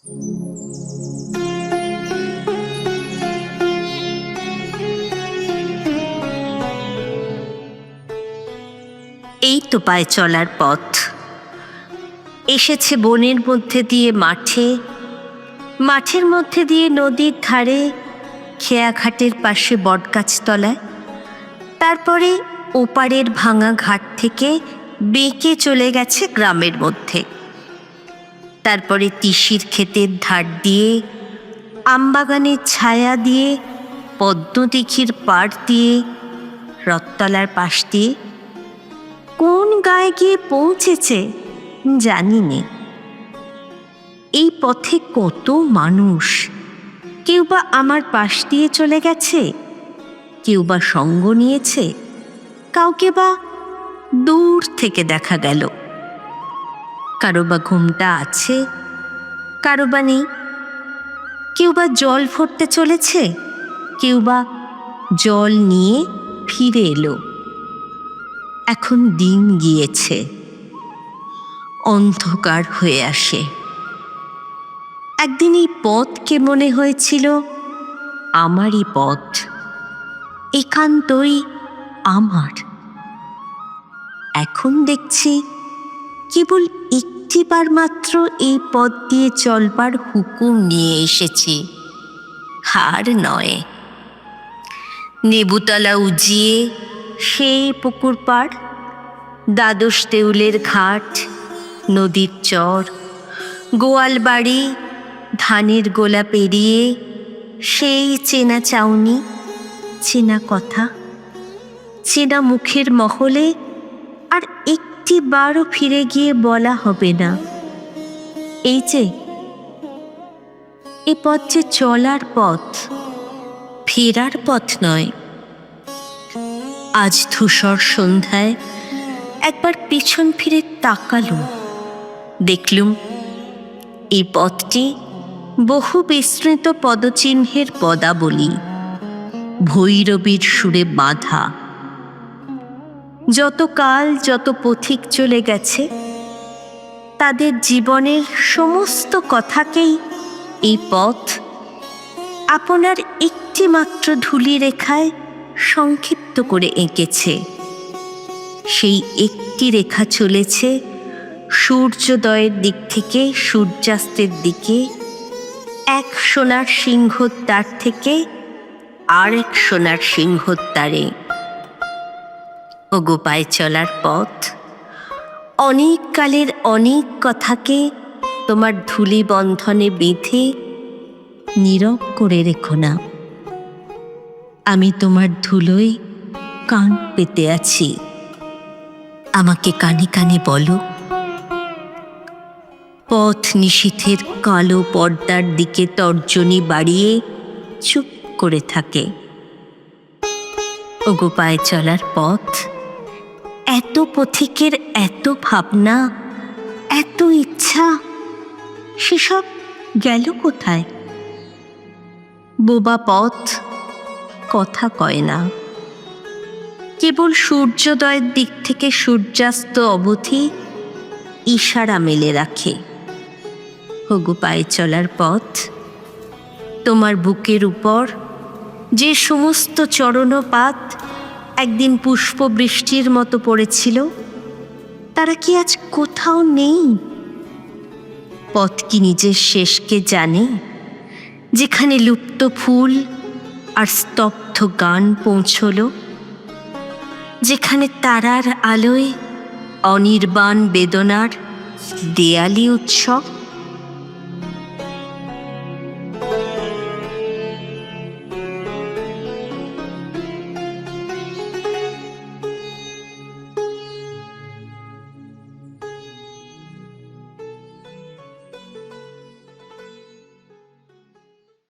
এই তো পায়ে চলার পথ। এসেছে বনের মধ্যে দিয়ে মাঠে, মাঠের মধ্যে দিয়ে নদীর ধারে, খেয়াঘাটের পাশে বটগাছ তলায়, তারপরে ওপারের ভাঙা ঘাট থেকে বেঁকে চলে গেছে গ্রামের মধ্যে, তারপরে তিসির ক্ষেতের ধার দিয়ে, আমবাগানের ছায়া দিয়ে, পদ্মদিঘির পাড় দিয়ে, রথতলার পাশ দিয়ে কোন গায়ে গিয়ে পৌঁছেছে জানি নে। এই পথে কত মানুষ, কেউ বা আমার পাশ দিয়ে চলে গেছে, কেউ বা সঙ্গ নিয়েছে, কাউকে বা দূর থেকে দেখা গেল। কারো বা ঘুমটা আছে, কারো বা নেই। কেউ বা জল ভরতে চলেছে, কেউ বা জল নিয়ে ফিরে এলো। এখন দিন গিয়েছে, অন্ধকার হয়ে আসে। একদিন এই পথকে মনে হয়েছিল আমারই পথ, একান্তই আমার। এখন দেখছি কেবল একটিবার মাত্র এই পথ দিয়ে চলবার হুকুম নিয়ে এসেছি, হার নয়। নেবুতলা উজিয়ে সেই পুকুর পাড়, দ্বাদশ দেউলের ঘাট, নদীর চর, গোয়াল বাড়ি, ধানের গোলা পেরিয়ে সেই চেনা চাউনি, চেনা কথা, চেনা মুখের মহলে আর একটি বারও ফিরে গিয়ে বলা হবে না, এই যে এ পথ যে চলার পথ, ফেরার পথ নয়। আজ ধূসর সন্ধ্যায় একবার পিছন ফিরে তাকালুম, দেখলুম এই পথটি বহু বিস্তৃত পদচিহ্নের পদাবলী, ভৈরবীর সুরে বাঁধা। যত কাল যত পথিক চলে গেছে, তাদের জীবনের সমস্ত কথাকেই এই পথ আপনার একটি মাত্র ধূলি রেখায় সংক্ষিপ্ত করে এঁকেছে। সেই একটি রেখা চলেছে সূর্যোদয়ের দিক থেকে সূর্যাস্তের দিকে, এক সোনার সিংহদ্বার থেকে আর এক সোনার সিংহদ্বারে। ওগো পায়ে চলার পথ, অনেক কালের অনেক কথাকে তোমার ধূলি বন্ধনে বেঁধে নীরব করে রেখো না। আমি তোমার ধুলোয় কান পেতে আছি, আমাকে কানে কানে বলো। পথ নিশীথের কালো পর্দার দিকে তর্জনী বাড়িয়ে চুপ করে থাকে। ওগো পায়ে চলার পথ, এত পথিকের এত ভাবনা, এত ইচ্ছা, সেসব গেল কোথায়? বোবা পথ কথা কয় না, কেবল সূর্যোদয়ের দিক থেকে সূর্যাস্ত অবধি ইশারা মেলে রাখে। ওগো পায়ে চলার পথ, তোমার বুকের উপর যে সমস্ত চরণপাত একদিন পুষ্পবৃষ্টির মতো পড়েছিল, তারা কি আজ কোথাও নেই? পথ কি নিজের শেষকে জানে, যেখানে লুপ্ত ফুল আর স্তব্ধ গান পৌঁছল, যেখানে তারার আলোয় অনির্বাণ বেদনার দেয়ালি উৎসব?